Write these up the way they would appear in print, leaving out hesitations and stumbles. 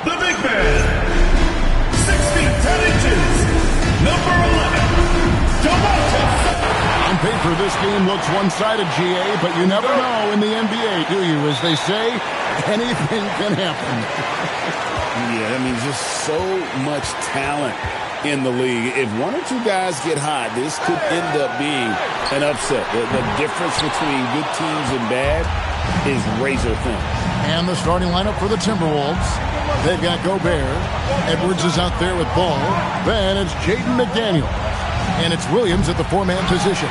The big man, 6 feet 10 inches, number 11, On paper, this game looks one-sided, GA, but you never know in the NBA, do you? As they say, anything can happen. Yeah, I mean, just so much talent in the league. If one or two guys get hot, this could end up being an upset. The difference between good teams and bad is razor thin. And the starting lineup for the Timberwolves. They've got Gobert. Edwards is out there with Ball. Then it's Jaden McDaniel. And it's Williams at the four-man position.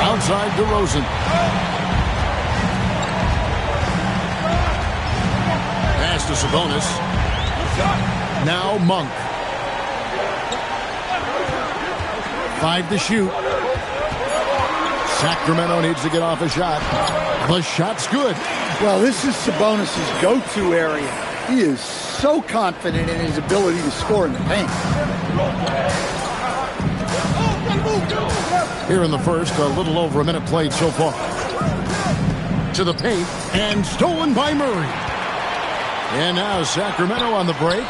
Outside DeRozan. Pass to Sabonis. Now Monk. 5 to shoot. Sacramento needs to get off a shot. The shot's good. Well, this is Sabonis' go-to area. He is so confident in his ability to score in the paint. Here in the first, a little over a minute played so far. To the paint, and stolen by Murray. And now Sacramento on the break.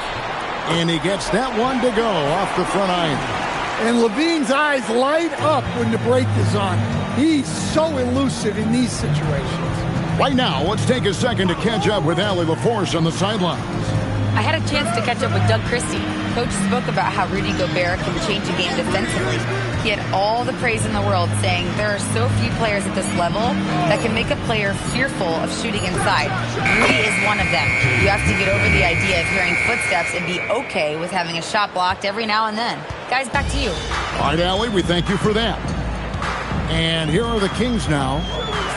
And he gets that one to go off the front iron. And Levine's eyes light up when the break is on. He's so elusive in these situations. Right now, let's take a second to catch up with Allie LaForce on the sidelines. I had a chance to catch up with Doug Christie. Coach spoke about how Rudy Gobert can change a game defensively. He had all the praise in the world, saying there are so few players at this level that can make a player fearful of shooting inside. Rudy is one of them. You have to get over the idea of hearing footsteps and be okay with having a shot blocked every now and then. Guys, back to you. All right, Allie, we thank you for that. And here are the Kings now,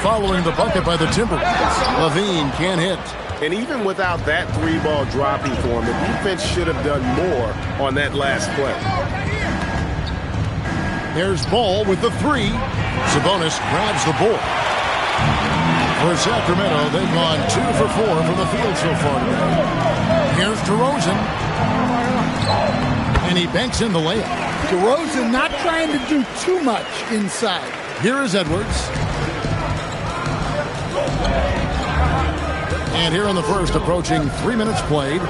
following the bucket by the Timberwolves. Levine can't hit. And even without that three-ball dropping for him, the defense should have done more on that last play. There's Ball with the three. Sabonis grabs the ball. For Sacramento, they've gone 2 for 4 from the field so far today. Here's DeRozan. And he banks in the layup. DeRozan not trying to do too much inside. Here is Edwards. And here in the first, approaching 3 minutes played.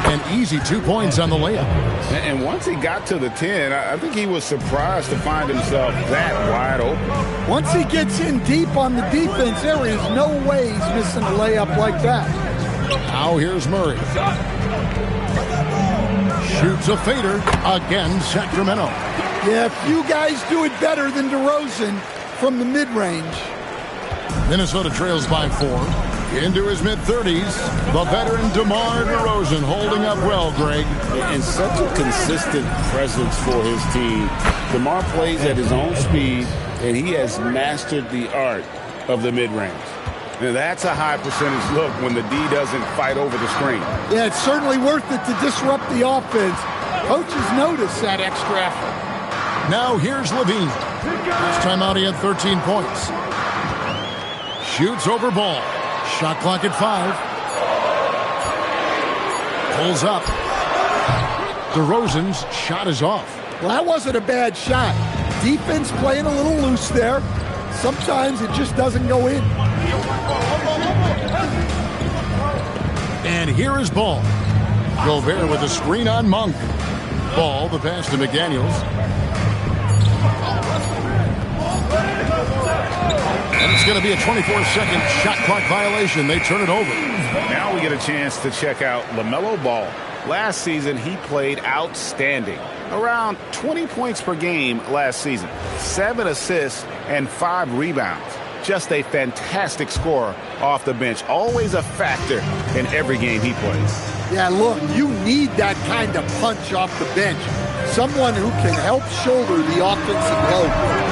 An easy 2 points on the layup. And once he got to the 10, I think he was surprised to find himself that wide open. Once he gets in deep on the defense, there is no way he's missing a layup like that. Now here's Murray. Shoots a fader. Again, Sacramento. Yeah, few guys do it better than DeRozan from the mid-range. Minnesota trails by 4. Into his mid-30s, the veteran DeMar DeRozan holding up well, Greg. And such a consistent presence for his team. DeMar plays at his own speed, and he has mastered the art of the mid-range. Now, that's a high percentage look when the D doesn't fight over the screen. Yeah, it's certainly worth it to disrupt the offense. Coaches notice that extra effort. Now here's Levine. This time out he had 13 points. Shoots over Ball. Shot clock at 5. Pulls up. DeRozan's shot is off. Well, that wasn't a bad shot. Defense playing a little loose there. Sometimes it just doesn't go in. And here is Ball. Gobert with a screen on Monk. Ball, the pass to McDaniels. And it's going to be a 24-second shot clock violation. They turn it over. Now we get a chance to check out LaMelo Ball. Last season, he played outstanding. Around 20 points per game last season. 7 assists and 5 rebounds. Just a fantastic scorer off the bench. Always a factor in every game he plays. Yeah, look, you need that kind of punch off the bench. Someone who can help shoulder the offensive load.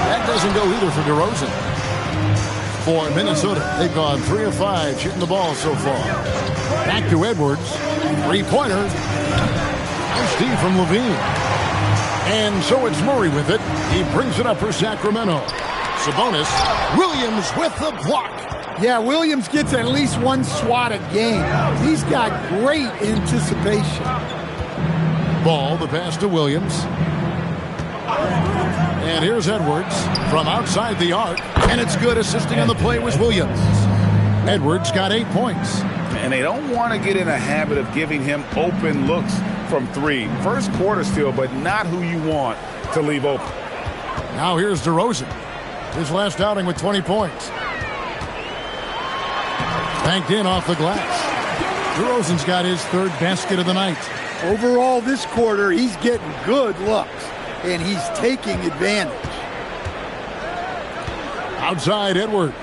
That doesn't go either for DeRozan. For Minnesota, they've gone 3 of 5 shooting the ball so far. Back to Edwards. Three-pointer. Nice D from Levine. And so it's Murray with it. He brings it up for Sacramento. Sabonis. Williams with the block. Yeah, Williams gets at least one swat a game. He's got great anticipation. Ball, the pass to Williams. And here's Edwards from outside the arc. And it's good. Assisting on the play was Williams. Edwards got 8 points. And they don't want to get in a habit of giving him open looks from 3. First quarter still, but not who you want to leave open. Now here's DeRozan. His last outing with 20 points. Banked in off the glass. DeRozan's got his 3rd basket of the night. Overall this quarter, he's getting good looks, and he's taking advantage. Outside Edwards.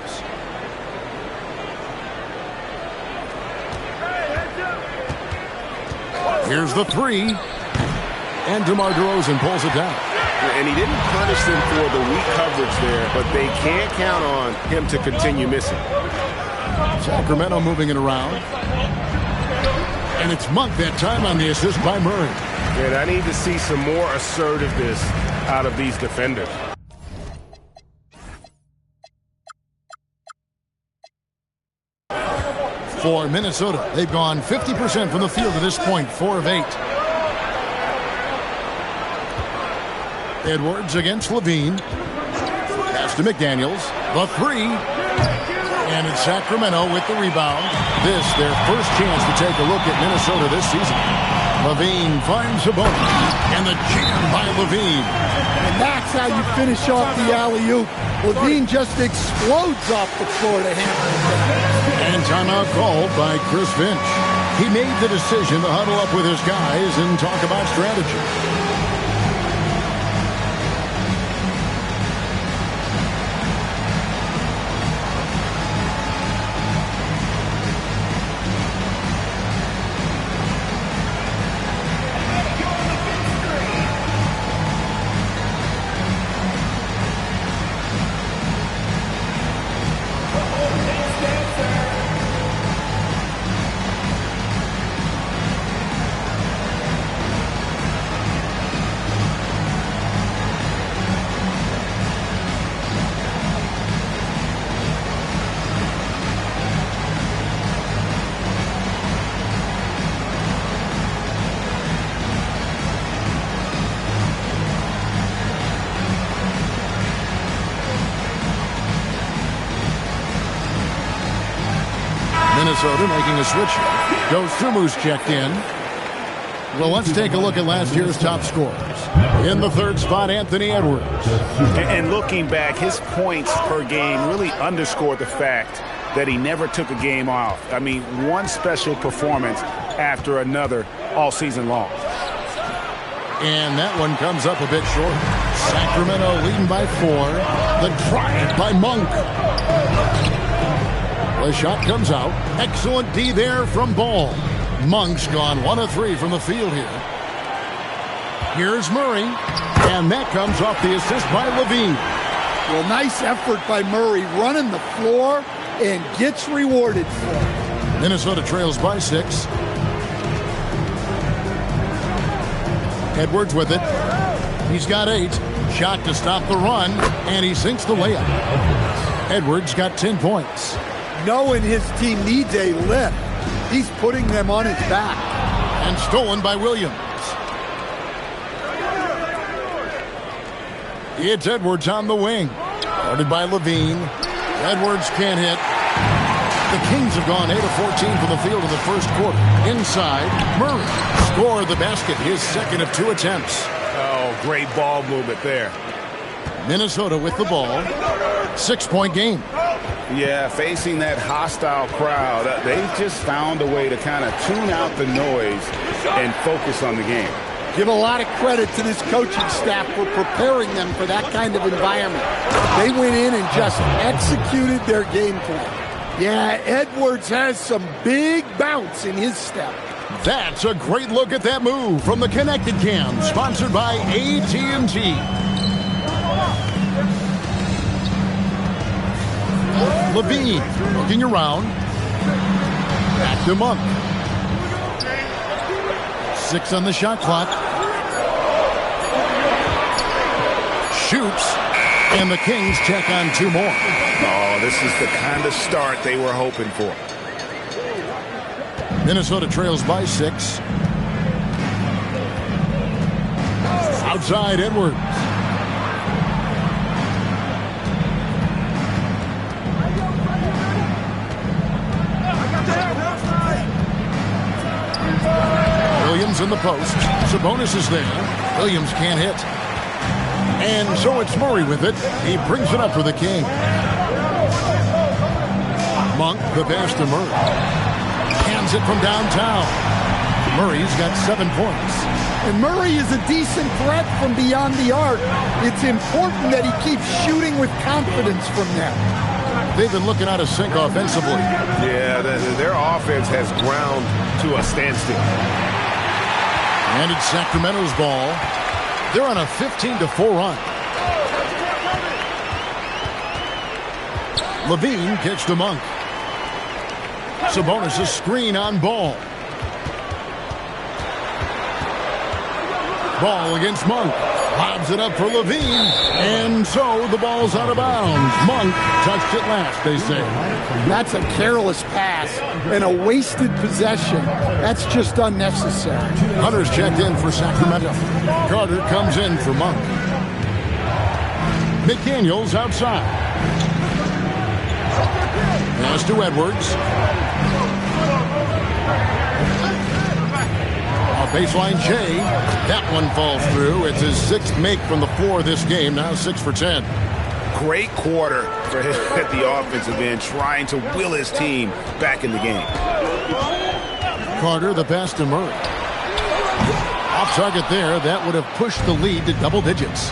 Here's the 3. And DeMar DeRozan pulls it down. And he didn't punish them for the weak coverage there, but they can't count on him to continue missing. Sacramento moving it around. And it's Monk that time on the assist by Murray. And I need to see some more assertiveness out of these defenders. For Minnesota, they've gone 50% from the field to this point, 4 of 8. Edwards against Levine. Pass to McDaniels. The 3. And it's Sacramento with the rebound. This, their first chance to take a look at Minnesota this season. Levine finds Sabonis. And the jam by Levine. And that's how you finish off the alley-oop. Levine just explodes off the floor to hammer it. And timeout called by Chris Finch. He made the decision to huddle up with his guys and talk about strategy. Minnesota making a switch. Dosunmu's checked in. Well, let's take a look at last year's top scorers. In the 3rd spot, Anthony Edwards. And looking back, his points per game really underscored the fact that he never took a game off. I mean, one special performance after another all season long. And that one comes up a bit short. Sacramento leading by 4. The drive by Monk. The shot comes out. Excellent D there from Ball. Monk's gone 1 of 3 from the field here. Here's Murray. And that comes off the assist by Levine. Well, nice effort by Murray running the floor and gets rewarded for it. Minnesota trails by 6. Edwards with it. He's got 8. Shot to stop the run. And he sinks the layup. Edwards got 10 points. Knowing his team needs a lift, he's putting them on his back. And stolen by Williams. It's Edwards on the wing. Guarded by Levine. Edwards can't hit. The Kings have gone 8 of 14 from the field in the first quarter. Inside, Murray scored the basket, his 2nd of 2 attempts. Oh, great ball movement there. Minnesota with the ball. 6-point game. Yeah, facing that hostile crowd, they just found a way to kind of tune out the noise and focus on the game. Give a lot of credit to this coaching staff for preparing them for that kind of environment. They went in and just executed their game plan. Yeah, Edwards has some big bounce in his step. That's a great look at that move from the Connected Cam, sponsored by AT&T. Levine looking around. Back to Monk. 6 on the shot clock. Shoots. And the Kings check on 2 more. Oh, this is the kind of start they were hoping for. Minnesota trails by 6. Outside Edwards. Williams in the post. Sabonis is there. Williams can't hit. And so it's Murray with it. He brings it up for the King. Monk, the pass to Murray. Hands it from downtown. Murray's got 7 points. And Murray is a decent threat from beyond the arc. It's important that he keeps shooting with confidence from there. They've been looking out of sync offensively. Yeah, their offense has ground to a standstill. And it's Sacramento's ball. They're on a 15-4 run. Levine gets to Monk. Sabonis' screen on Ball. Ball against Monk. Lobs it up for Levine. And so the ball's out of bounds. Monk touched it last, they say. That's a careless pass and a wasted possession. That's just unnecessary. Hunter's checked in for Sacramento. Carter comes in for Monk. McDaniels outside. Pass to Edwards. Baseline Jay. That one falls through. It's his 6th make from the floor this game. Now 6 for 10. Great quarter for him at the offensive end, trying to will his team back in the game. Carter, the pass to Murray. Off target there. That would have pushed the lead to double digits.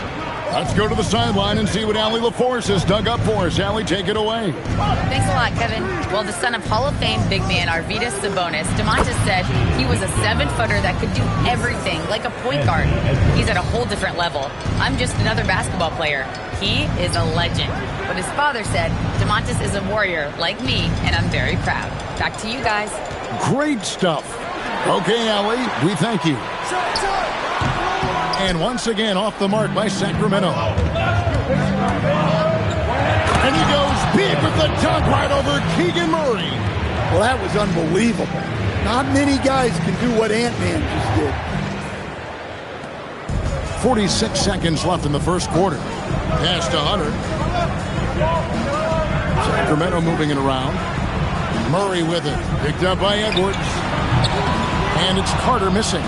Let's go to the sideline and see what Allie LaForce has dug up for us. Allie, take it away. Thanks a lot, Kevin. Well, the son of Hall of Fame big man Arvydas Sabonis, DeMontis said he was a 7-footer that could do everything, like a point guard. He's at a whole different level. I'm just another basketball player. He is a legend. But his father said, DeMontis is a warrior like me, and I'm very proud. Back to you guys. Great stuff. Okay, Allie, we thank you. And once again, off the mark by Sacramento. And he goes big with the dunk right over Keegan Murray. Well, that was unbelievable. Not many guys can do what Ant-Man just did. 46 seconds left in the first quarter. Pass to Hunter. Sacramento moving it around. Murray with it. Picked up by Edwards. And it's Carter missing.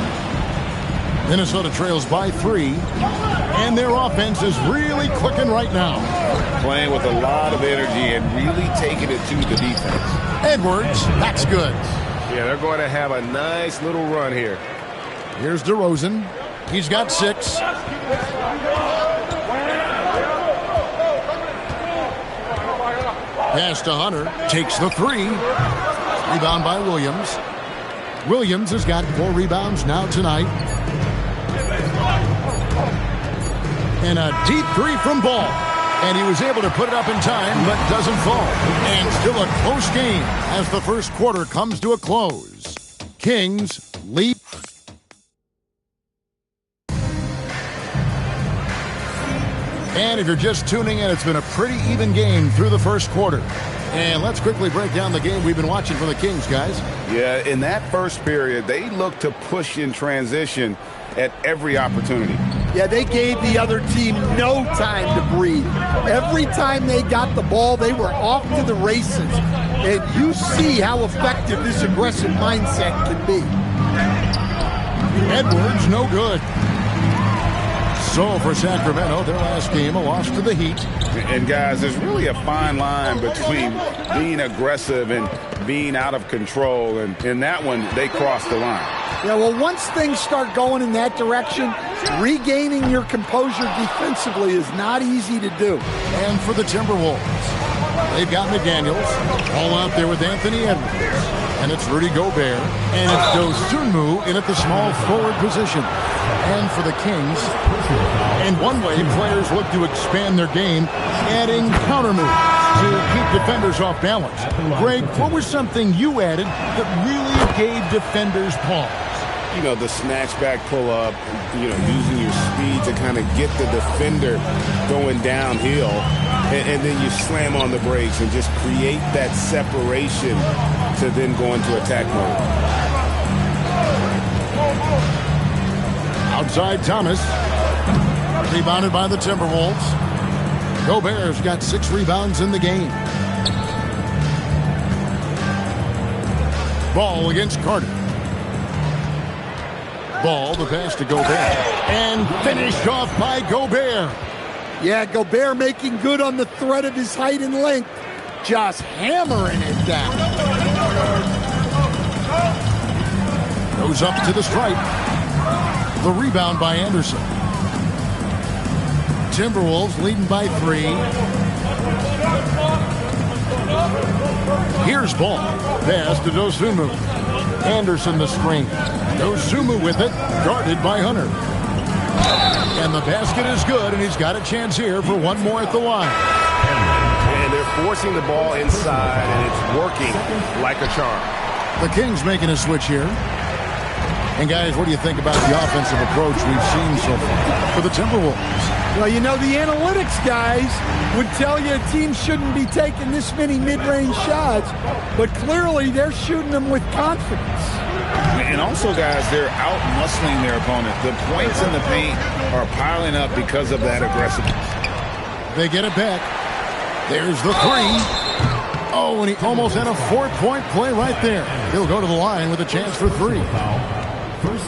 Minnesota trails by 3, and their offense is really clicking right now. Playing with a lot of energy and really taking it to the defense. Edwards, that's good. Yeah, they're going to have a nice little run here. Here's DeRozan. He's got 6. Pass to Hunter. Takes the 3. Rebound by Williams. Williams has got 4 rebounds now tonight. And a deep 3 from Ball. And he was able to put it up in time, but doesn't fall. And still a close game as the first quarter comes to a close. Kings lead. And if you're just tuning in, it's been a pretty even game through the first quarter. And let's quickly break down the game we've been watching from the Kings, guys. Yeah, in that first period, they looked to push in transition at every opportunity. Yeah, they gave the other team no time to breathe. Every time they got the ball, they were off to the races. And you see how effective this aggressive mindset can be. Edwards, no good. So for Sacramento, their last game, a loss to the Heat. And guys, there's really a fine line between being aggressive and being out of control. And in that one, they crossed the line. Yeah, well, once things start going in that direction, regaining your composure defensively is not easy to do. And for the Timberwolves, they've got McDaniels all out there with Anthony Edwards. And it's Rudy Gobert. And it's Dosunmu in at the small forward position. And for the Kings, in one way, players look to expand their game, adding counter moves to keep defenders off balance. Greg, what was something you added that really gave defenders pause? You know, the snatch back pull up, you know, using your speed to kind of get the defender going downhill. And then you slam on the brakes and just create that separation to then go into attack mode. Outside Thomas. Rebounded by the Timberwolves. Gobert's got 6 rebounds in the game. Ball against Carter. Ball, the pass to Gobert. And finished off by Gobert. Yeah, Gobert making good on the threat of his height and length. Just hammering it down. Goes up to the stripe. The rebound by Anderson. Timberwolves leading by 3. Here's ball. Pass to Dosunmu. Anderson the screen. Dosunmu with it. Guarded by Hunter. And the basket is good, and he's got a chance here for one more at the line. And they're forcing the ball inside, and it's working like a charm. The Kings making a switch here. And guys, what do you think about the offensive approach we've seen so far for the Timberwolves? Well, you know, the analytics guys would tell you a team shouldn't be taking this many mid-range shots, but clearly they're shooting them with confidence. And also, guys, they're out-muscling their opponent. The points in the paint are piling up because of that aggressiveness. They get it back. There's the 3. Oh, and he almost had a 4-point play right there. He'll go to the line with a chance for 3.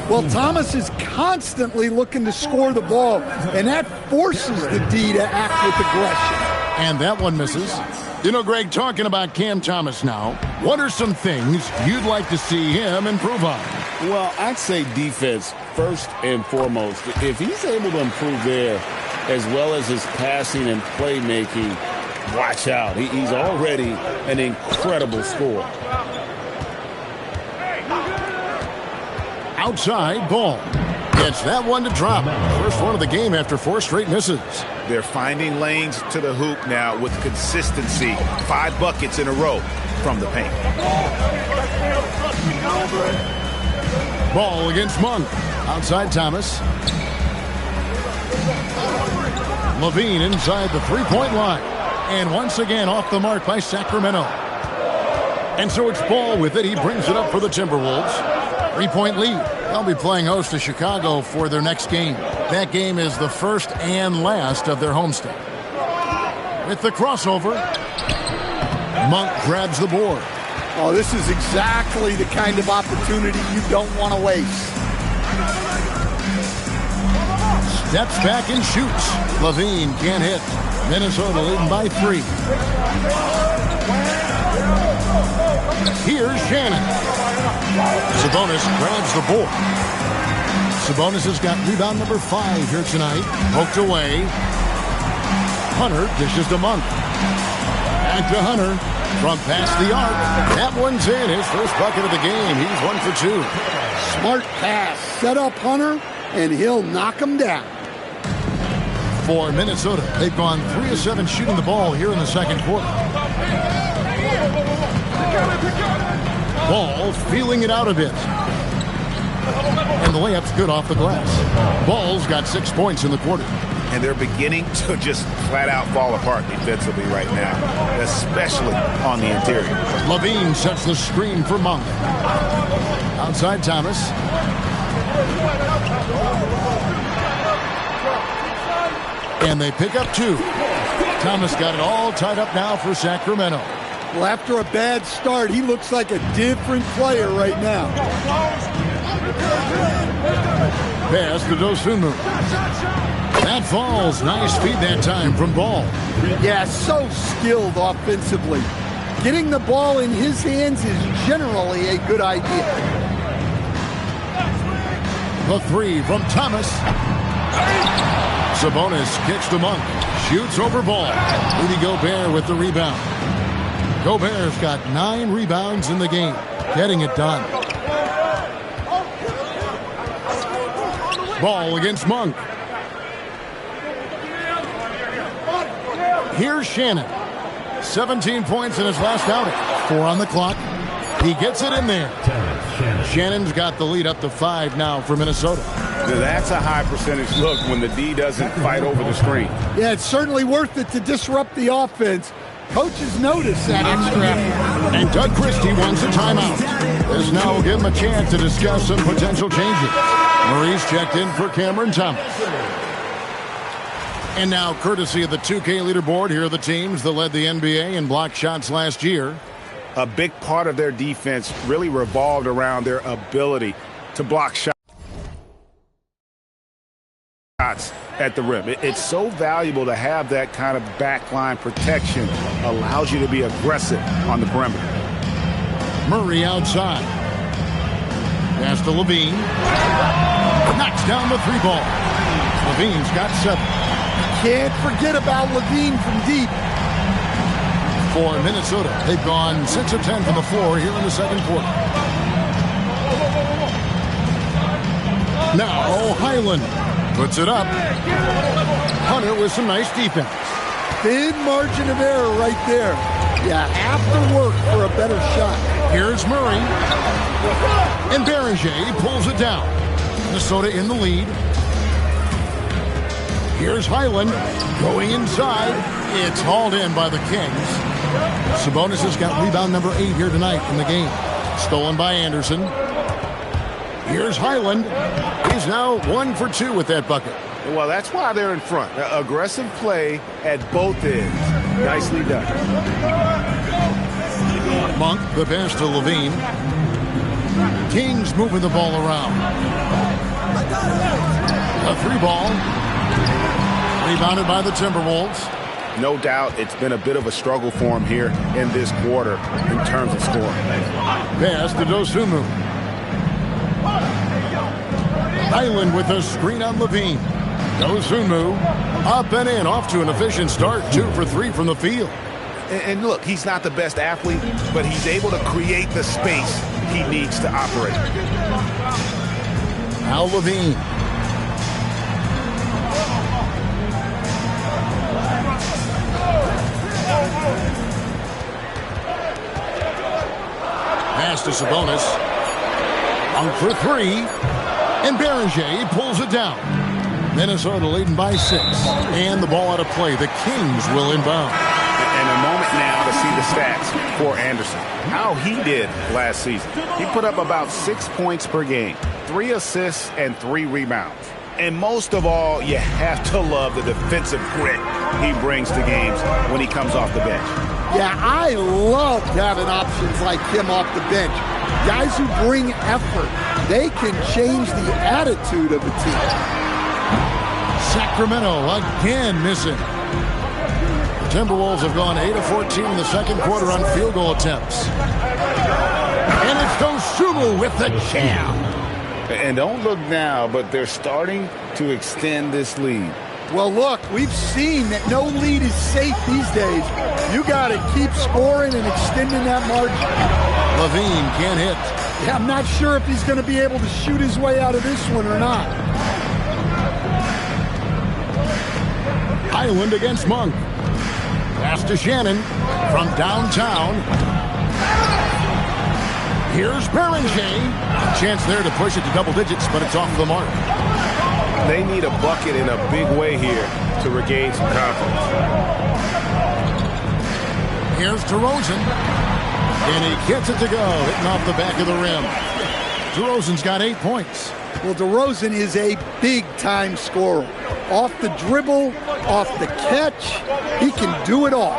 Well, Thomas is constantly looking to score the ball, and that forces the D to act with aggression. And that one misses. You know, Greg, talking about Cam Thomas now, what are some things you'd like to see him improve on? Well, I'd say defense first and foremost. If he's able to improve there, as well as his passing and playmaking, watch out. He's already an incredible scorer. Outside ball. Gets that one to drop. First one of the game after 4 straight misses. They're finding lanes to the hoop now with consistency. 5 buckets in a row from the paint. Ball against Monk. Outside Thomas. Levine inside the 3-point line. And once again off the mark by Sacramento. And so it's Ball with it. He brings it up for the Timberwolves. 3-point lead. They'll be playing host to Chicago for their next game. That game is the first and last of their homestand. With the crossover, Monk grabs the board. Oh, this is exactly the kind of opportunity you don't want to waste. Steps back and shoots. Levine can't hit. Minnesota leading by 3. Here's Shannon. Sabonis grabs the board. Sabonis has got rebound number 5 here tonight. Poked away. Hunter dishes to Monk. Back to Hunter. From past the arc. That one's in. His first bucket of the game. He's 1 for 2. Smart pass. Set up Hunter, and he'll knock him down. For Minnesota, they've gone 3 of 7 shooting the ball here in the second quarter. Ball feeling it out a bit. And the layup's good off the glass. Ball's got 6 points in the quarter. And they're beginning to just flat out fall apart defensively right now, especially on the interior. Levine sets the screen for Monk. Outside Thomas. And they pick up 2. Thomas got it all tied up now for Sacramento. Well, after a bad start, he looks like a different player right now. Pass to Dosunmu. That falls. Nice feed that time from Ball. Yeah, so skilled offensively. Getting the ball in his hands is generally a good idea. The three from Thomas. Sabonis kicks to Monk. Shoots over Ball. Rudy Gobert with the rebound. Gobert's got 9 rebounds in the game. Getting it done. Ball against Monk. Here's Shannon. 17 points in his last outing. 4 on the clock. He gets it in there. Shannon's got the lead up to 5 now for Minnesota. That's a high percentage look when the D doesn't fight over the screen. Yeah, it's certainly worth it to disrupt the offense. Coaches notice that extra effort. And Doug Christie wants a timeout. This now will give him a chance to discuss some potential changes. Maurice checked in for Cameron Thomas. And now, courtesy of the 2K leaderboard, here are the teams that led the NBA in block shots last year. A big part of their defense really revolved around their ability to block shots at the rim. It's so valuable to have that kind of backline protection. Allows you to be aggressive on the perimeter. Murray outside. Pass to Levine. Knocks down the 3 ball. Levine's got 7. Can't forget about Levine from deep. For Minnesota, they've gone 6 of 10 from the floor here in the second quarter. Now Highland puts it up. Hunter with some nice defense. Thin margin of error right there. You have to work for a better shot. Here's Murray. And Berenger pulls it down. Minnesota in the lead. Here's Highland going inside. It's hauled in by the Kings. Sabonis has got rebound number 8 here tonight in the game. Stolen by Anderson. Here's Highland. He's now 1 for 2 with that bucket. Well, that's why they're in front. Aggressive play at both ends. Nicely done. Monk, the pass to Levine. Kings moving the ball around. A 3 ball. Rebounded by the Timberwolves. No doubt it's been a bit of a struggle for him here in this quarter in terms of scoring. Pass to Dosunmu. Highland with a screen on Levine. Dosunmu up and in, off to an efficient start. 2 for 3 from the field. And look, he's not the best athlete, but he's able to create the space he needs to operate. Al Levine. Pass to Sabonis. On for 3. And Berenger pulls it down. Minnesota leading by 6. And the ball out of play. The Kings will inbound. And a moment now to see the stats for Anderson. How he did last season. He put up about 6 points per game, 3 assists, and 3 rebounds. And most of all, you have to love the defensive grit he brings to games when he comes off the bench. Yeah, I love having options like him off the bench. Guys who bring effort. They can change the attitude of the team. Sacramento again missing. The Timberwolves have gone 8 of 14 in the second quarter on field goal attempts. And it's Dosunmu with the jam. And don't look now, but they're starting to extend this lead. Well, look, we've seen that no lead is safe these days. You got to keep scoring and extending that margin. Levine can't hit. Yeah, I'm not sure if he's going to be able to shoot his way out of this one or not. Highland against Monk. Pass to Shannon from downtown. Here's Berenger. Chance there to push it to double digits, but it's off the mark. They need a bucket in a big way here to regain some confidence. Here's DeRozan. And he gets it to go, hitting off the back of the rim. DeRozan's got 8 points. Well, DeRozan is a big-time scorer. Off the dribble, off the catch, he can do it all.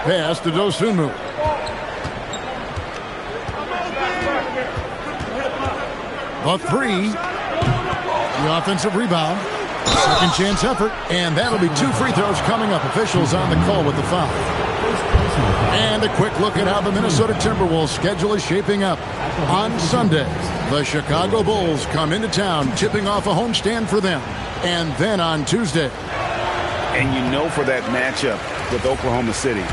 Pass to Dosunmu. A three. The offensive rebound. Second chance effort. And that'll be 2 free throws coming up. Officials on the call with the foul. And a quick look at how the Minnesota Timberwolves schedule is shaping up. On Sunday, the Chicago Bulls come into town, tipping off a homestand for them. And then on Tuesday. And you know, for that matchup with Oklahoma City,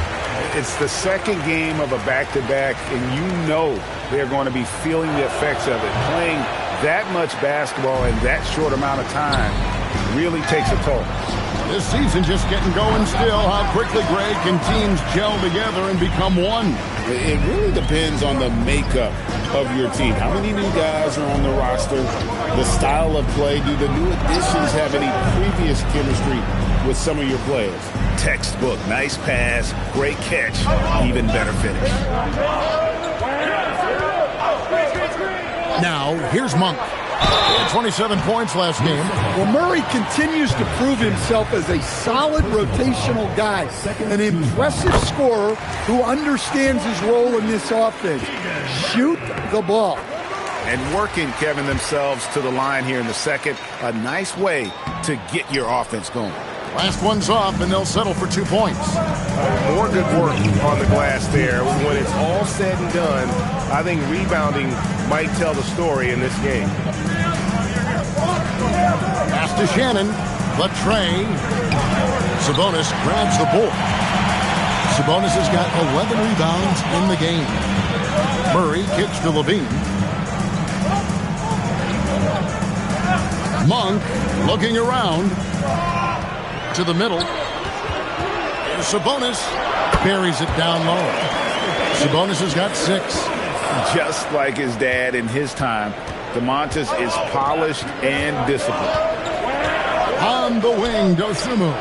it's the second game of a back-to-back, and you know they're going to be feeling the effects of it. Playing that much basketball in that short amount of time really takes a toll. This season just getting going still. How quickly, Greg, can teams gel together and become one? It really depends on the makeup of your team. How many new guys are on the roster? The style of play. Do the new additions have any previous chemistry with some of your players? Textbook. Nice pass. Great catch. Even better finish. Now, here's Monk. He had 27 points last game. Well, Murray continues to prove himself as a solid rotational guy, an impressive scorer who understands his role in this offense. Shoot the ball. And working, Kevin, themselves to the line here in the second. A nice way to get your offense going. Last one's off, and they'll settle for 2 points. More good work on the glass there. When it's all said and done, I think rebounding might tell the story in this game. Pass to Shannon. The tray. Sabonis grabs the ball. Sabonis has got 11 rebounds in the game. Murray kicks to Levine. Monk looking around. To the middle. Sabonis buries it down low. Sabonis has got 6. Just like his dad in his time, DeMontis is polished and disciplined. On the wing, Dosunmu.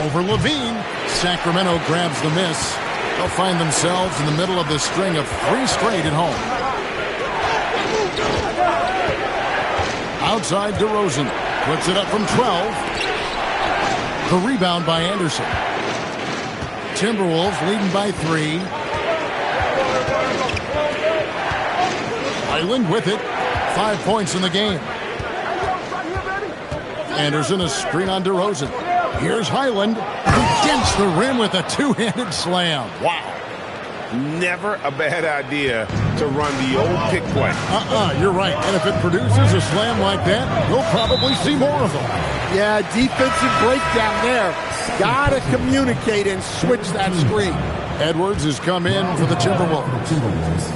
Over Levine. Sacramento grabs the miss. They'll find themselves in the middle of this string of 3 straight at home. Outside, DeRozan puts it up from 12. The rebound by Anderson. Timberwolves leading by 3. Highland with it. 5 points in the game. Anderson, a screen on DeRozan. Here's Highland against the rim with a 2-handed slam. Wow. Never a bad idea to run the old pick play. You're right. And if it produces a slam like that, you'll probably see more of them. Yeah, defensive breakdown there. Gotta communicate and switch that screen. Edwards has come in for the Timberwolves.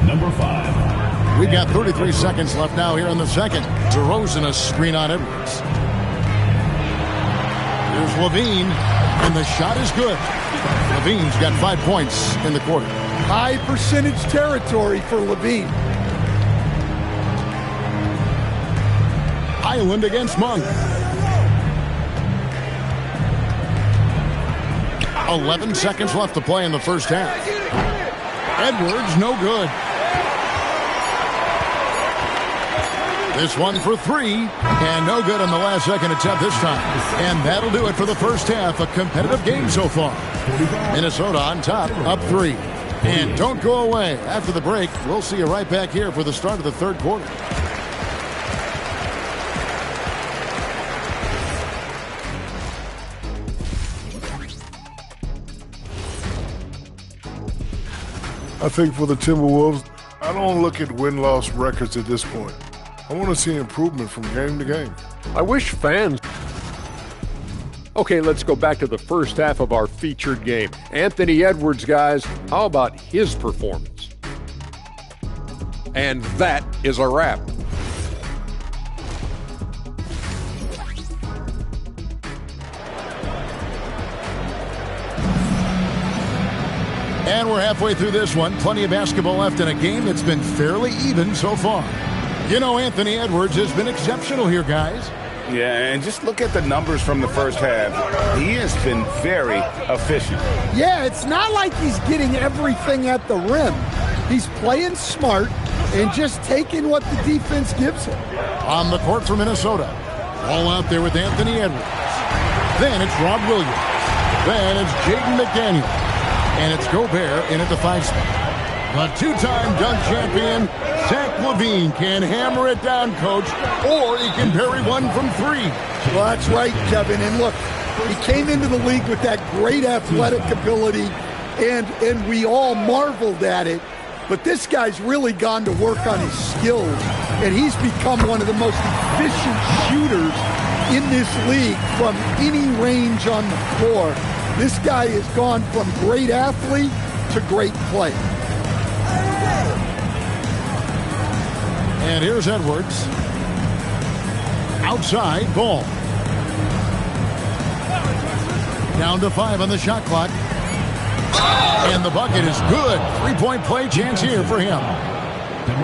Number 5. We've got 33 seconds left now here in the second. DeRozan a screen on Edwards. Here's Levine, and the shot is good. Levine's got 5 points in the quarter. High percentage territory for Levine. Highland against Monk. 11 seconds left to play in the first half. Edwards, no good. This one for 3, and no good on the last second attempt this time. And that'll do it for the first half. A competitive game so far. Minnesota on top, up 3. And don't go away. After the break, we'll see you right back here for the start of the third quarter. I think for the Timberwolves, I don't look at win-loss records at this point. I want to see improvement from game to game. I wish fans... Okay, let's go back to the first half of our featured game. Anthony Edwards, guys, how about his performance? And that is a wrap. And we're halfway through this one. Plenty of basketball left in a game that's been fairly even so far. You know, Anthony Edwards has been exceptional here, guys. Yeah, and just look at the numbers from the first half. He has been very efficient. Yeah, it's not like he's getting everything at the rim. He's playing smart and just taking what the defense gives him. On the court for Minnesota. All out there with Anthony Edwards. Then it's Rob Williams. Then it's Jaden McDaniel. And it's Gobert in at the 5 spot. The two-time dunk champion, Zach LaVine, can hammer it down, Coach, or he can bury one from three. Well, that's right, Kevin. And look, he came into the league with that great athletic ability, and we all marveled at it. But this guy's really gone to work on his skills, and he's become one of the most efficient shooters in this league from any range on the floor. This guy has gone from great athlete to great play. And here's Edwards. Outside, Ball. Down to 5 on the shot clock. And the bucket is good. Three-point play chance here for him.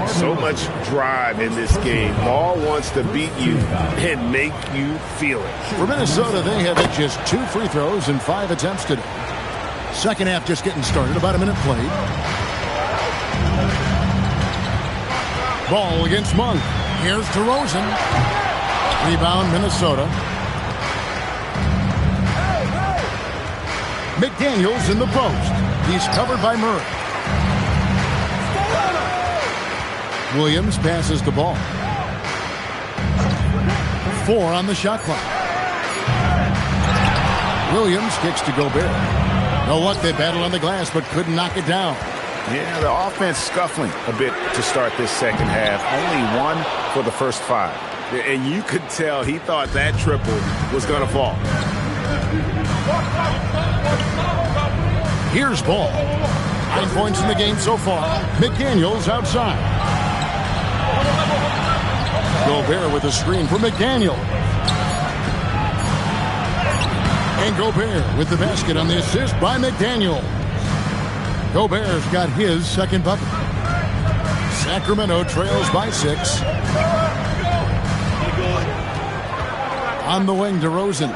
So much drive in this game. Ball wants to beat you and make you feel it. For Minnesota, they have hit just 2 free throws in 5 attempts today. Second half just getting started. About a minute played. Ball against Monk. Here's DeRozan. Rebound, Minnesota. McDaniels in the post. He's covered by Murray. Williams passes the ball. 4 on the shot clock. Williams kicks to Gobert. No luck, they battled on the glass but couldn't knock it down. Yeah, the offense scuffling a bit to start this second half. Only 1 for the first 5. And you could tell he thought that triple was going to fall. Here's Ball. 9 points in the game so far. McDaniels outside. Gobert with a screen for McDaniel. And Gobert with the basket on the assist by McDaniel. Gobert's got his second bucket. Sacramento trails by 6. On the wing, DeRozan.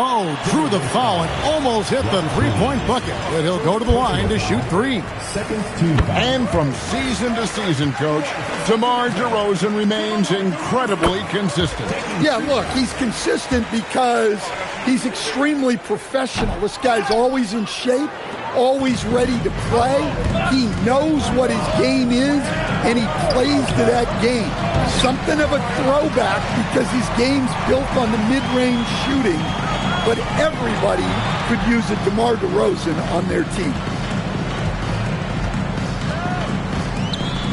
Oh, drew the foul and almost hit the three-point bucket. But he'll go to the line to shoot 3. And from season to season, Coach, DeMar DeRozan remains incredibly consistent. Yeah, look, he's consistent because he's extremely professional. This guy's always in shape, always ready to play. He knows what his game is, and he plays to that game. Something of a throwback because his game's built on the mid-range shooting, but everybody could use a DeMar DeRozan on their team.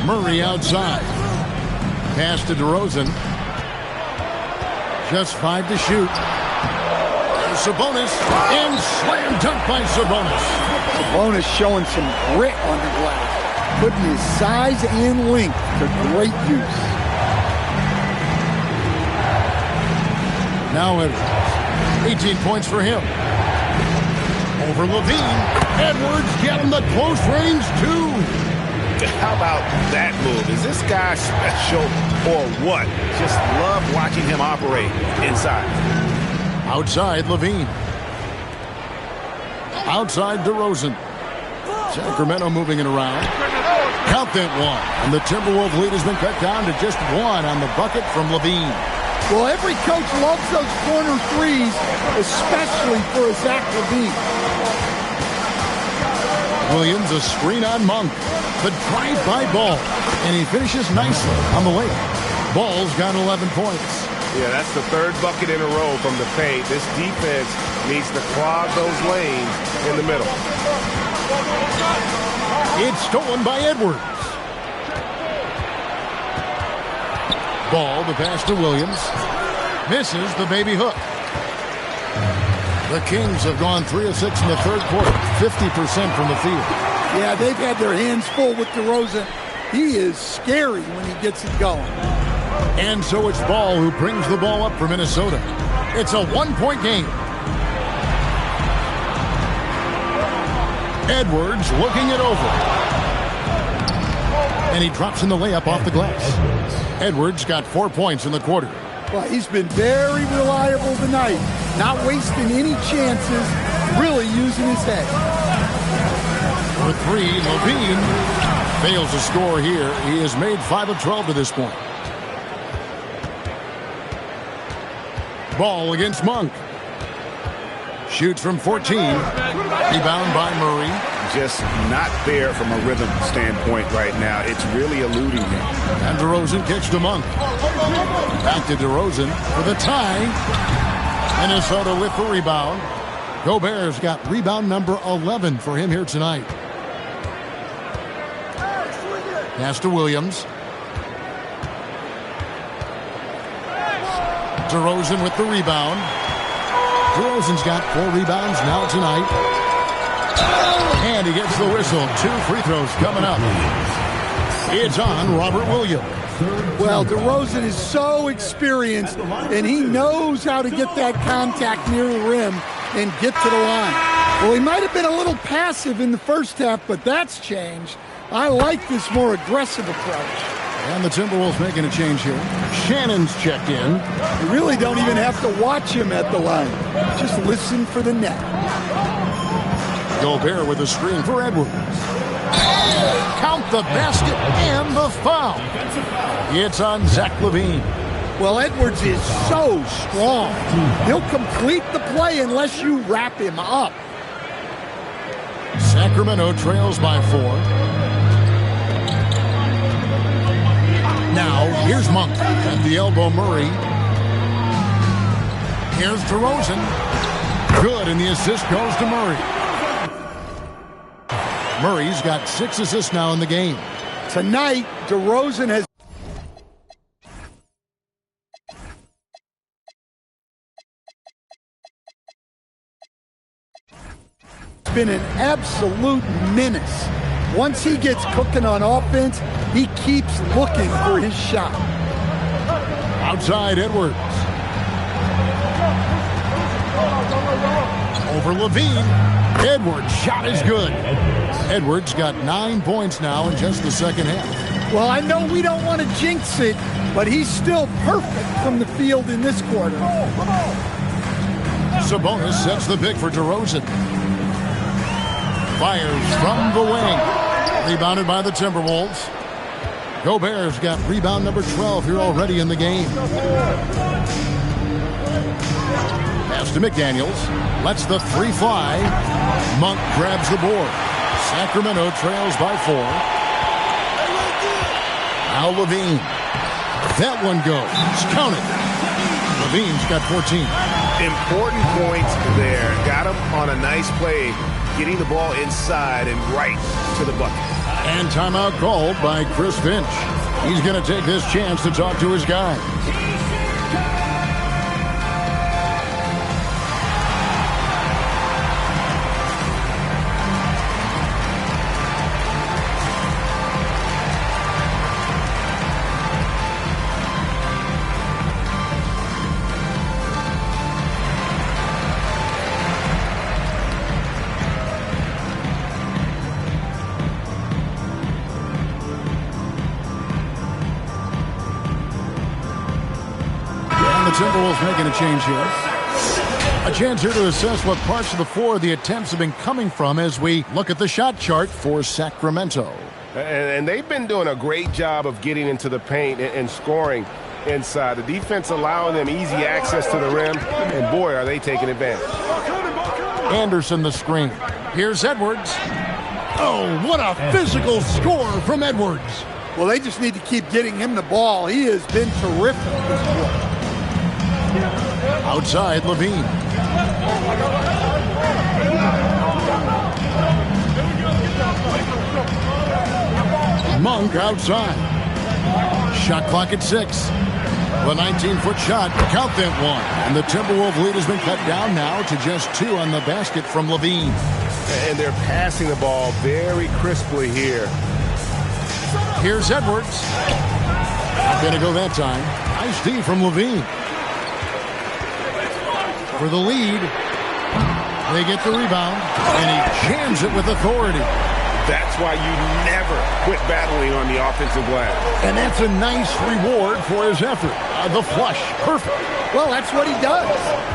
Murray outside. Pass to DeRozan. Just 5 to shoot. Sabonis, and slam dunk by Sabonis. Sabonis showing some grit on the glass, putting his size and length to great use. Now Edwards, 18 points for him. Over LaVine, Edwards getting the close range 2. How about that move? Is this guy special or what? Just love watching him operate inside. Outside, LaVine. Outside, DeRozan. Sacramento moving it around. Count that 1. And the Timberwolves lead has been cut down to just 1 on the bucket from LaVine. Well, every coach loves those corner threes, especially for a Zach LaVine. Williams, a screen on Monk. The drive by Ball. And he finishes nicely on the layup. Ball's got 11 points. Yeah, that's the 3rd bucket in a row from the paint. This defense needs to clog those lanes in the middle. It's stolen by Edwards. Ball, the pass to Williams. Misses the baby hook. The Kings have gone 3 of 6 in the 3rd quarter, 50% from the field. Yeah, they've had their hands full with DeRozan. He is scary when he gets it going. And so it's Ball who brings the ball up for Minnesota. It's a 1-point game. Edwards looking it over. And he drops in the layup off the glass. Edwards got 4 points in the quarter. Well, he's been very reliable tonight. Not wasting any chances, really using his head. For 3, LaVine fails to score here. He has made 5 of 12 to this point. Ball against Monk. Shoots from 14. Rebound by Murray. just not there from a rhythm standpoint right now. It's really eluding him. And DeRozan kicks to Monk. Back to DeRozan for the tie. Minnesota with the rebound. Gobert's got rebound number 11 for him here tonight. Pass to Williams. DeRozan with the rebound. DeRozan's got 4 rebounds now tonight. And he gets the whistle. 2 free throws coming up. It's on Robert Williams. Well, DeRozan is so experienced, and he knows how to get that contact near the rim and get to the line. Well, he might have been a little passive in the first half, but that's changed. I like this more aggressive approach. And the Timberwolves making a change here. Shannon's checked in. You really don't even have to watch him at the line. Just listen for the net. Gobert with a screen for Edwards. Count the basket and the foul. It's on Zach LaVine. Well, Edwards is so strong. He'll complete the play unless you wrap him up. Sacramento trails by 4. Now, here's Monk at the elbow. Murray. Here's DeRozan. Good, and the assist goes to Murray. Murray's got 6 assists now in the game. Tonight, DeRozan has been an absolute menace. Once he gets cooking on offense, he keeps looking for his shot. Outside Edwards. Over LaVine. Edwards' shot is good. Edwards got 9 points now in just the second half. Well, I know we don't want to jinx it, but he's still perfect from the field in this quarter. Sabonis sets the pick for DeRozan. Fires from the wing. Rebounded by the Timberwolves. Gobert's got rebound number 12 here already in the game. Pass to McDaniels. Lets the 3 fly. Monk grabs the board. Sacramento trails by 4. Now LaVine. That one goes. Count it. LaVine's got 14. Important points there. Got him on a nice play, getting the ball inside and right to the bucket. And timeout called by Chris Finch. He's going to take this chance to talk to his guy. Timberwolves making a change here. A chance here to assess what parts of the floor the attempts have been coming from as we look at the shot chart for Sacramento. And they've been doing a great job of getting into the paint and scoring inside. The defense allowing them easy access to the rim, and boy, are they taking advantage. Anderson the screen. Here's Edwards. Oh, what a physical score from Edwards. Well, they just need to keep getting him the ball. He has been terrific this quarter. Outside LaVine. Monk outside. Shot clock at 6. The 19-foot shot. Count that one. And the Timberwolves lead has been cut down now to just 2 on the basket from LaVine. And they're passing the ball very crisply here. Here's Edwards. Not going to go that time. Nice D from LaVine. For the lead, they get the rebound, and he jams it with authority. That's why you never quit battling on the offensive glass. And that's a nice reward for his effort. The flush, perfect. Well, that's what he does.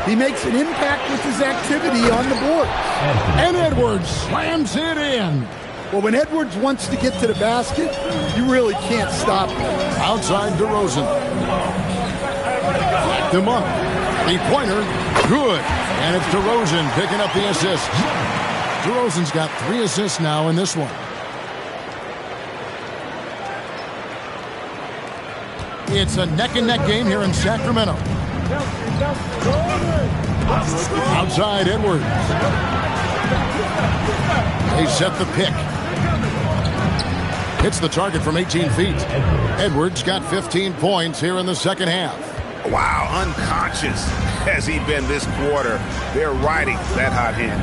He makes an impact with his activity on the board. And Edwards slams it in. Well, when Edwards wants to get to the basket, you really can't stop him. Outside DeRozan. Back to Monk. Three-pointer, good. And it's DeRozan picking up the assist. DeRozan's got 3 assists now in this one. It's a neck-and-neck game here in Sacramento. Outside Edwards. They set the pick. Hits the target from 18 feet. Edwards got 15 points here in the second half. Wow, unconscious has he been this quarter. They're riding that hot hand.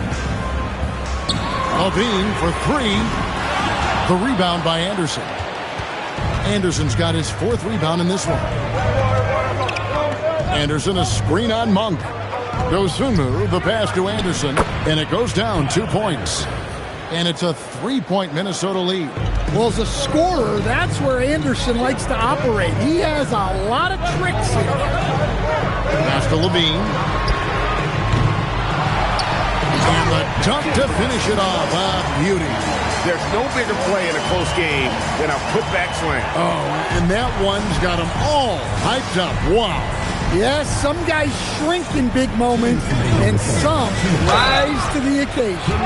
Levine for 3. The rebound by Anderson. Anderson's got his 4th rebound in this one. Anderson, a screen on Monk. Dosunmu, the pass to Anderson, and it goes down 2 points. And it's a 3-point Minnesota lead. Well, as a scorer, that's where Anderson likes to operate. He has a lot of tricks in him. Pass to Levine. And the dunk to finish it off. A beauty. There's no bigger play in a close game than a putback slam. Oh, and that one's got them all hyped up. Wow. Yes, some guys shrink in big moments, and some rise to the occasion.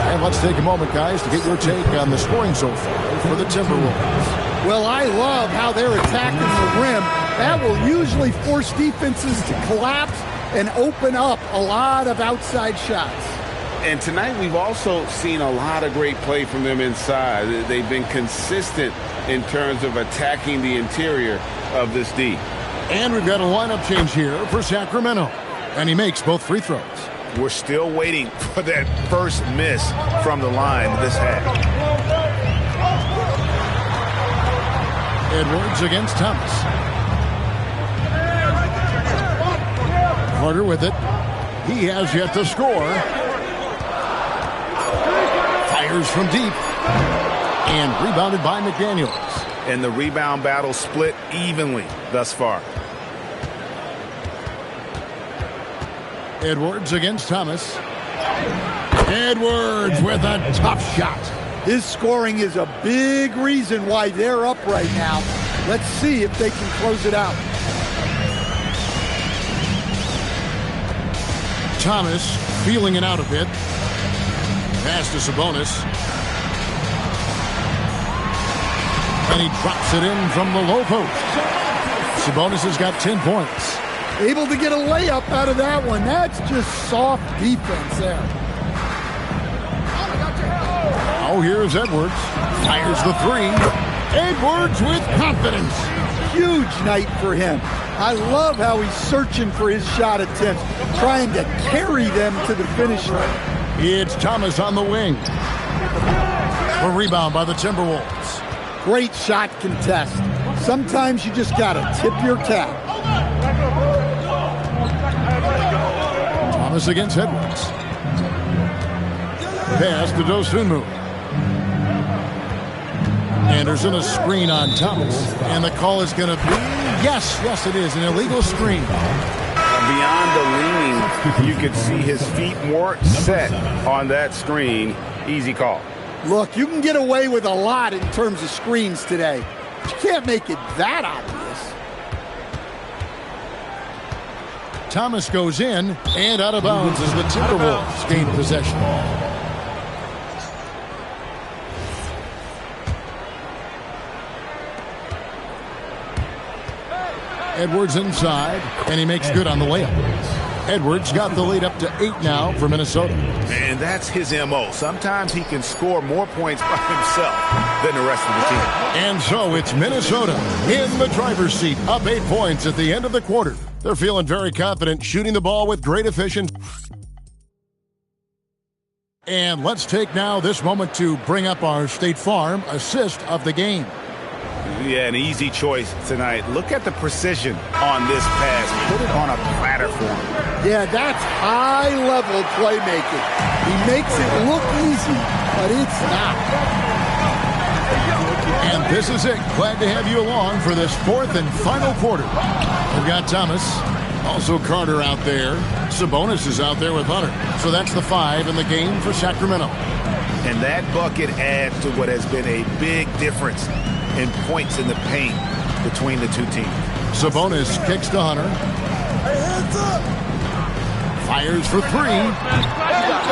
And let's take a moment, guys, to get your take on the scoring so far for the Timberwolves. Well, I love how they're attacking the rim. That will usually force defenses to collapse and open up a lot of outside shots. And tonight we've also seen a lot of great play from them inside. They've been consistent in terms of attacking the interior of this D. And we've got a lineup change here for Sacramento. And he makes both free throws. We're still waiting for that first miss from the line this half. Edwards against Thomas. Carter with it. He has yet to score. Fires from deep. And rebounded by McDaniels. And the rebound battle split evenly thus far. Edwards against Thomas. Edwards with a tough shot. His scoring is a big reason why they're up right now. Let's see if they can close it out. Thomas feeling it out a bit. Pass to Sabonis. And he drops it in from the low post. Sabonis has got 10 points. Able to get a layup out of that one. That's just soft defense there. Oh, here's Edwards. Fires the 3. Edwards with confidence. Huge night for him. I love how he's searching for his shot attempts, trying to carry them to the finish line. It's Thomas on the wing. A rebound by the Timberwolves. Great shot contest. Sometimes you just got to tip your cap. Thomas against Edwards. Pass to Dosunmu. Anderson, a screen on Thomas. And the call is going to be, yes, it is, an illegal screen. Beyond the leaning, you could see his feet more set on that screen. Easy call. Look, you can get away with a lot in terms of screens today. But you can't make it that obvious. Thomas goes in and out of bounds as the Timberwolves gain possession. Edwards inside, and he makes good on the layup. Edwards got the lead up to 8 now for Minnesota. And that's his MO. Sometimes he can score more points by himself than the rest of the team. And so it's Minnesota in the driver's seat, up 8 points at the end of the quarter. They're feeling very confident, shooting the ball with great efficiency. And let's take now this moment to bring up our State Farm assist of the game. Yeah, an easy choice tonight. Look at the precision on this pass. Put it on a platter for him. Yeah, that's high-level playmaking. He makes it look easy, but it's not. And this is it. Glad to have you along for this 4th and final quarter. We've got Thomas, also Carter out there. Sabonis is out there with Hunter. So that's the 5 in the game for Sacramento. And that bucket adds to what has been a big difference in points in the paint between the two teams. Sabonis kicks to Hunter. Fires for three.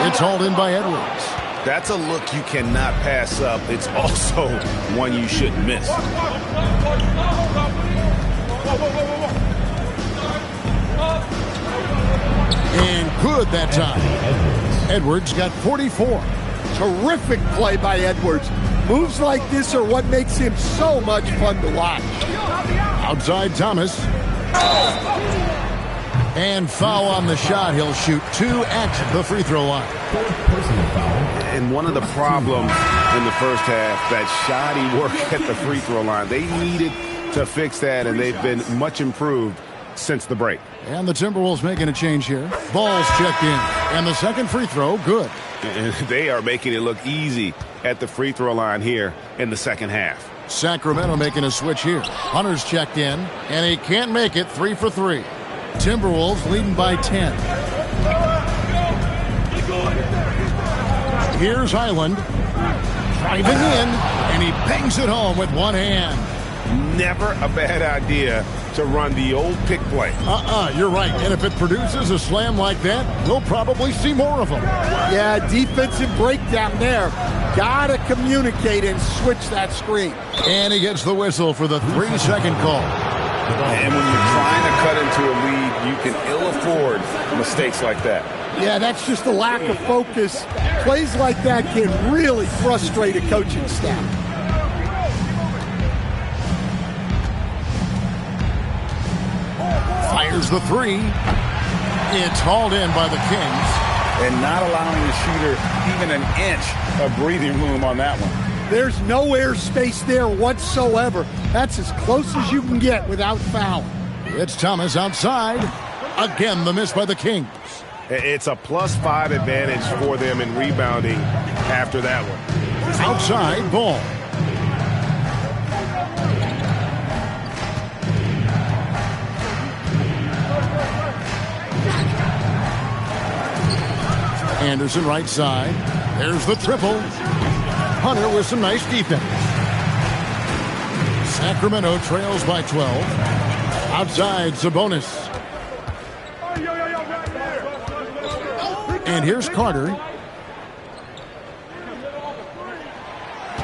It's hauled in by Edwards. That's a look you cannot pass up. It's also one you shouldn't miss. And good that time. Edwards got 44. Terrific play by Edwards. Moves like this are what makes him so much fun to watch. Outside Thomas. And foul on the shot. He'll shoot 2 at the free throw line. And one of the problems in the first half, that shoddy work at the free throw line. They needed to fix that, and they've been much improved since the break. And the Timberwolves making a change here. Ball's checked in. And the second free throw, good. And they are making it look easy at the free throw line here in the second half. Sacramento making a switch here. Hunter's checked in, and he can't make it. 3 for 3. Timberwolves leading by 10. Here's Highland. Driving in, and he bangs it home with one hand. Never a bad idea to run the old pick play. You're right. And if it produces a slam like that, we'll probably see more of them. Yeah, defensive breakdown there. Gotta communicate and switch that screen. And he gets the whistle for the 3-second call. And when you're trying to cut into a lead, you can ill afford mistakes like that. Yeah, that's just a lack of focus. Plays like that can really frustrate a coaching staff. Fires the 3. It's hauled in by the Kings. And not allowing the shooter even an inch of breathing room on that one. There's no airspace there whatsoever. That's as close as you can get without foul. It's Thomas outside. Again, the miss by the Kings. It's a +5 advantage for them in rebounding after that one. Outside, ball. Anderson right side. There's the triple. Hunter with some nice defense. Sacramento trails by 12. Outside, Sabonis. And here's Carter.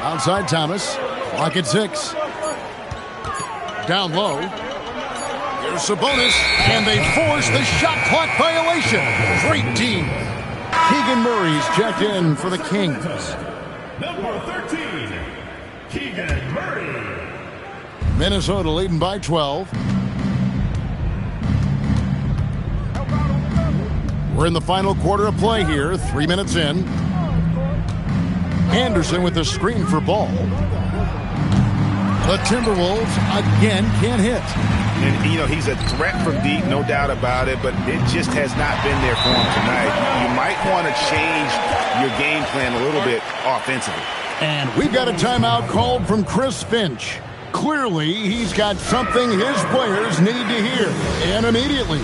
Outside Thomas. Clock at 6. Down low. Here's Sabonis. And they force the shot clock violation. Great team. Keegan Murray's checked in for the Kings. Number 13, Keegan Murray. Minnesota leading by 12. We're in the final quarter of play here, 3 minutes in. Anderson with the screen for ball. The Timberwolves again can't hit. And, you know, he's a threat from deep, no doubt about it, but it just has not been there for him tonight. You might want to change your game plan a little bit offensively. And we've got a timeout called from Chris Finch. Clearly, he's got something his players need to hear, and immediately.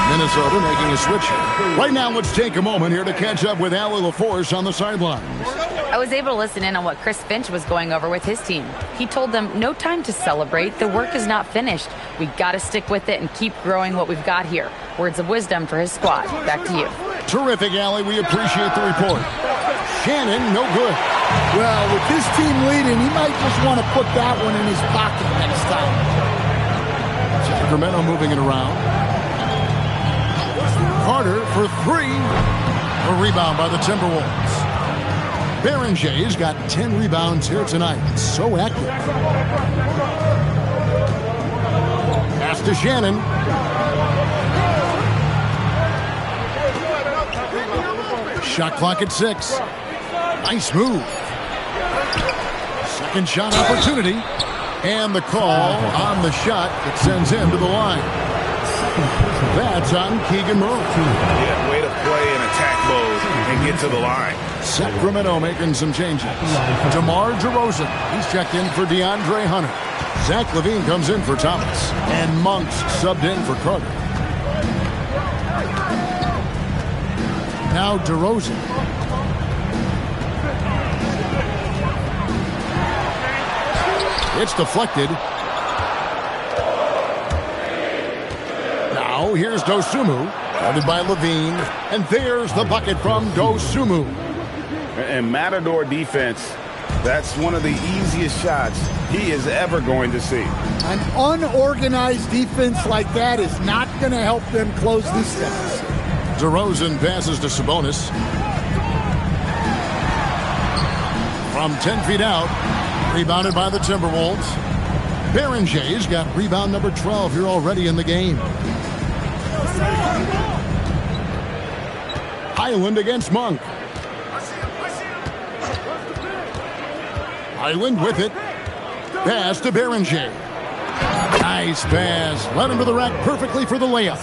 Minnesota making a switch. Right now, let's take a moment here to catch up with Allie LaForce on the sidelines. I was able to listen in on what Chris Finch was going over with his team. He told them, no time to celebrate. The work is not finished. We got to stick with it and keep growing what we've got here. Words of wisdom for his squad. Back to you. Terrific, Allie. We appreciate the report. Shannon, no good. Well, with his team leading, he might just want to put that one in his pocket next time. Sacramento moving it around. Carter for 3. A rebound by the Timberwolves. Berenger's got 10 rebounds here tonight. So active. Pass to Shannon. Shot clock at 6. Nice move. Second shot opportunity. And the call on the shot that sends him to the line. That's on Keegan Murray. Yeah, way to play in attack mode and get to the line. Sacramento making some changes. DeMar DeRozan, he's checked in for DeAndre Hunter. Zach LaVine comes in for Thomas. And Monk's subbed in for Carter. Now DeRozan. It's deflected. Now here's Dosunmu. Guarded by Levine. And there's the bucket from Dosunmu. And Matador defense, that's one of the easiest shots he is ever going to see. An unorganized defense like that is not going to help them close this deficit. DeRozan passes to Sabonis. From 10 feet out, rebounded by the Timberwolves. Berenger's got rebound number 12 here already in the game. Highland against Monk. Highland with it. Pass to Berenger. Nice pass. Led him to the rack perfectly for the layup.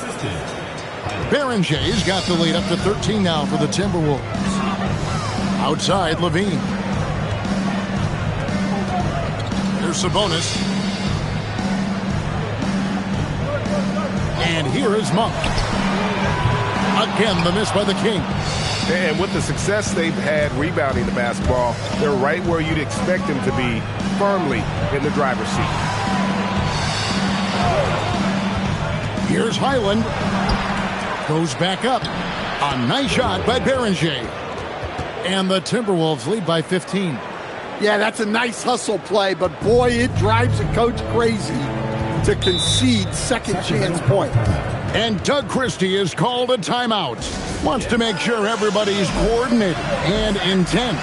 Berenger's got the lead up to 13 now for the Timberwolves. Outside, Levine. Here's Sabonis. And here is Monk. Again, the miss by the Kings. And with the success they've had rebounding the basketball, they're right where you'd expect them to be, firmly in the driver's seat. Here's Highland. Goes back up. A nice shot by Berenger. And the Timberwolves lead by 15. Yeah, that's a nice hustle play, but boy, it drives a coach crazy to concede second chance points. And Doug Christie is called a timeout. Wants to make sure everybody's coordinated and intent.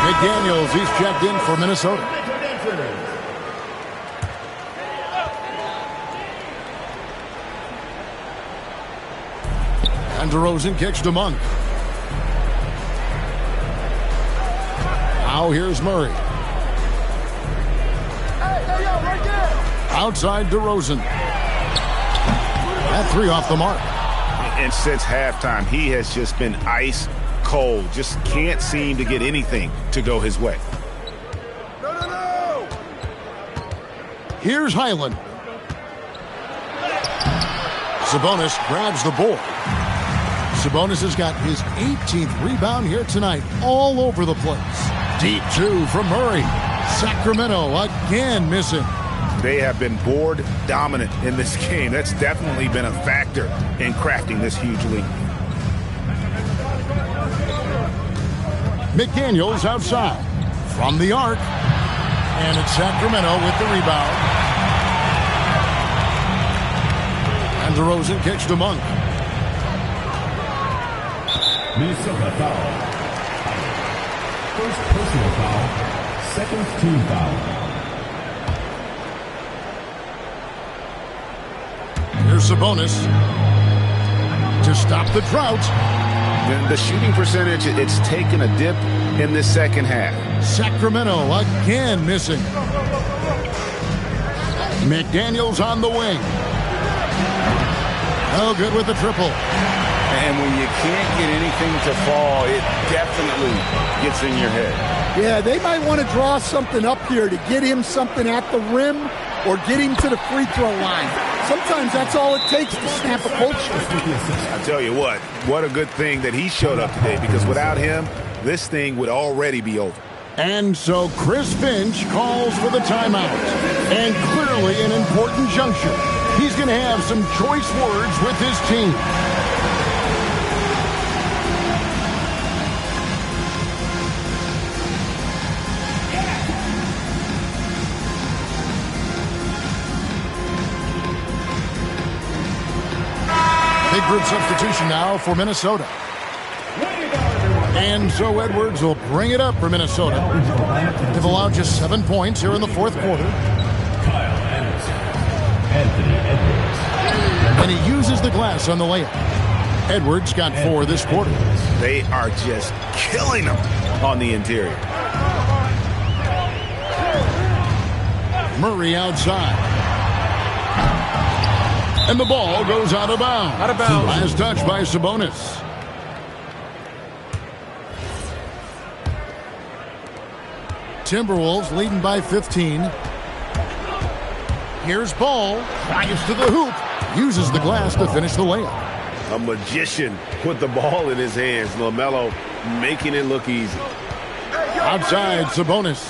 McDaniels, he's checked in for Minnesota. And DeRozan kicks to Monk. Now here's Murray. Outside DeRozan. That three off the mark. And since halftime, he has just been ice cold. Just can't seem to get anything to go his way. No. Here's Highland. Sabonis grabs the board. Sabonis has got his 18th rebound here tonight, all over the place. Deep two from Murray. Sacramento again missing. They have been board dominant in this game. That's definitely been a factor in crafting this huge lead. McDaniels outside from the arc. And it's Sacramento with the rebound. And DeRozan kicks to Monk. Minnesota foul. First personal foul. Second team foul. Here's Sabonis to stop the drought. The shooting percentage, it's taken a dip in this second half. Sacramento again missing. McDaniels on the wing. Oh, good with the triple. And when you can't get anything to fall, it definitely gets in your head. Yeah, they might want to draw something up here to get him something at the rim or get him to the free throw line. Sometimes that's all it takes to snap a culture. I tell you what a good thing that he showed up today, because without him, this thing would already be over. And so Chris Finch calls for the timeout. And clearly an important juncture. He's going to have some choice words with his team. Big group substitution now for Minnesota. And so Edwards will bring it up for Minnesota. They've allowed just 7 points here in the fourth quarter. Kyle Anderson. Anthony Edwards. And he uses the glass on the layup. Edwards got 4 this quarter. They are just killing them on the interior. Murray outside. And the ball goes out of bounds. Out of bounds. Last touch by Sabonis. Timberwolves leading by 15. Here's Ball. Drives to the hoop. Uses the glass to finish the layup. A magician put the ball in his hands. LaMelo making it look easy. Outside, Sabonis.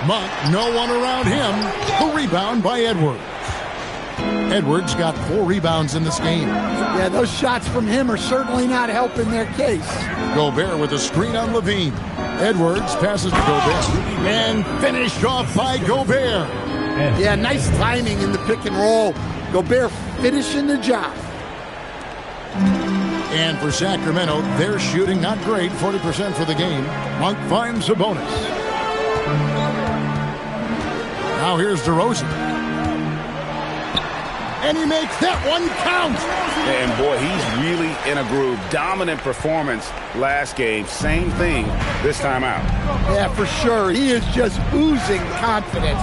Monk, no one around him. The rebound by Edwards. Edwards got 4 rebounds in this game. Yeah, those shots from him are certainly not helping their case. Gobert with a screen on Levine. Edwards passes to Gobert. And finished off by Gobert. Yeah, nice timing in the pick and roll. Gobert finishing the job. And for Sacramento, they're shooting not great, 40% for the game. Monk finds Sabonis. Now here's DeRozan. And he makes that one count. And boy, he's really in a groove. Dominant performance last game. Same thing this time out. Yeah, for sure. He is just oozing confidence.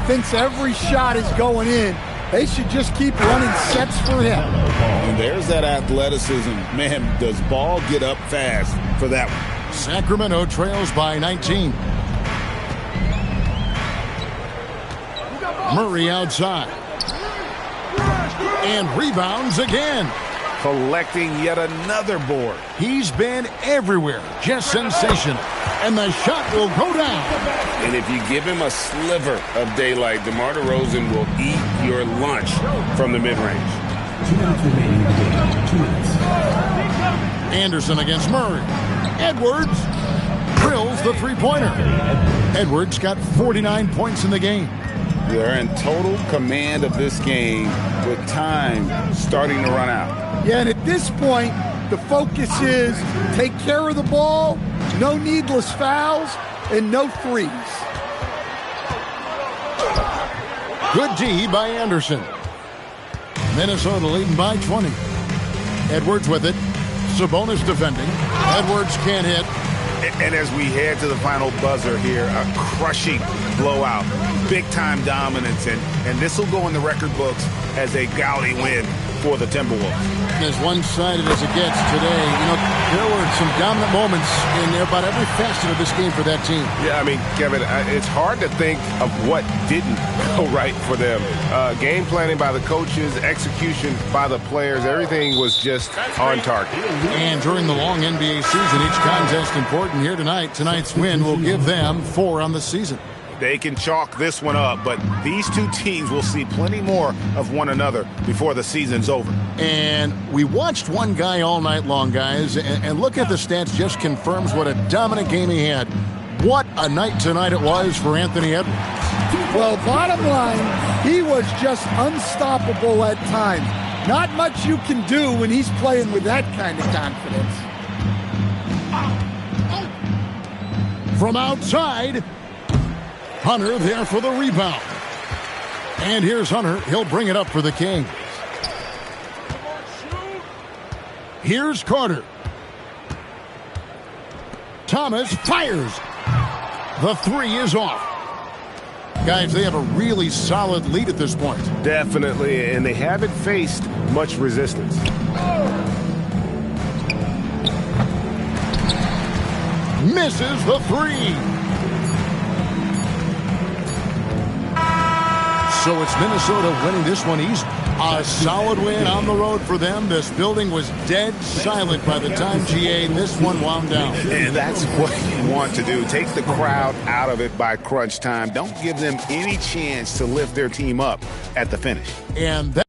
Thinks every shot is going in. They should just keep running sets for him. And there's that athleticism. Man, does Ball get up fast for that one. Sacramento trails by 19. Murray outside. And rebounds again. Collecting yet another board. He's been everywhere. Just sensational. And the shot will go down. And if you give him a sliver of daylight, DeMar DeRozan will eat your lunch from the mid-range. 2 minutes remaining in the game. 2 minutes. Anderson against Murray. Edwards drills the three-pointer. Edwards got 49 points in the game. They're in total command of this game with time starting to run out. Yeah, and at this point, the focus is take care of the ball, no needless fouls, and no threes. Good D by Anderson. Minnesota leading by 20. Edwards with it. Sabonis defending. Edwards can't hit. And as we head to the final buzzer here, a crushing blowout, big-time dominance, and this will go in the record books as a gaudy win for the Timberwolves. As one-sided as it gets today, there were some dominant moments in about every facet of this game for that team. Yeah, I mean, Kevin, it's hard to think of what didn't go right for them. Game planning by the coaches, execution by the players, everything was just on target. And during the long NBA season, each contest important here tonight. Tonight's win will give them 4 on the season. They can chalk this one up, but these two teams will see plenty more of one another before the season's over. And we watched one guy all night long, guys, and look at the stats, just confirms what a dominant game he had. What a night tonight it was for Anthony Edwards. Well, bottom line, he was just unstoppable at times. Not much you can do when he's playing with that kind of confidence. From outside, Hunter there for the rebound. And here's Hunter. He'll bring it up for the Kings. Here's Carter. Thomas fires. The 3 is off. Guys, they have a really solid lead at this point. Definitely, and they haven't faced much resistance. Misses the 3. So it's Minnesota winning this one easy. A solid win on the road for them. This building was dead silent by the time GA this one wound down. And that's what you want to do. Take the crowd out of it by crunch time. Don't give them any chance to lift their team up at the finish. And that